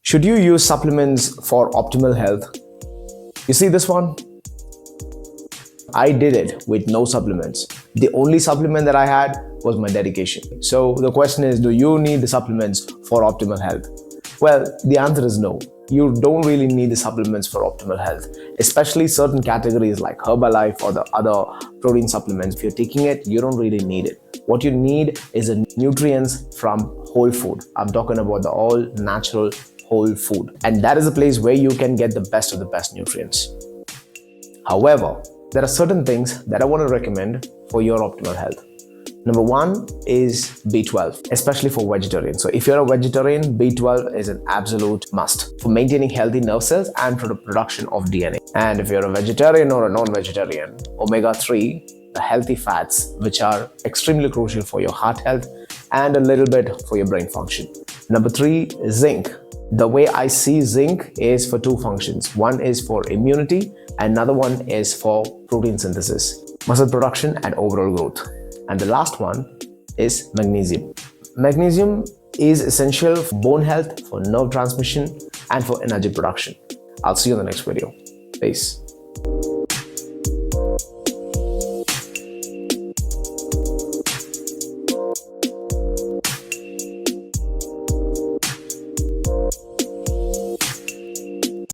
Should you use supplements for optimal health? You see this one? I did it with no supplements. The only supplement that I had was my dedication. So the question is, do you need the supplements for optimal health? Well, the answer is no. You don't really need the supplements for optimal health, especially certain categories like Herbalife or the other protein supplements. If you're taking it, you don't really need it. What you need is the nutrients from whole food. I'm talking about the all natural whole food. And that is a place where you can get the best of the best nutrients. However, there are certain things that I want to recommend for your optimal health. Number one is B12, especially for vegetarians. So if you're a vegetarian, B12 is an absolute must for maintaining healthy nerve cells and for the production of DNA. And if you're a vegetarian or a non-vegetarian, omega-3, the healthy fats, which are extremely crucial for your heart health and a little bit for your brain function. Number three, zinc. The way I see zinc is for two functions. One is for immunity, and another one is for protein synthesis, muscle production, and overall growth. And the last one is magnesium. Magnesium is essential for bone health, for nerve transmission, and for energy production. I'll see you in the next video. Peace.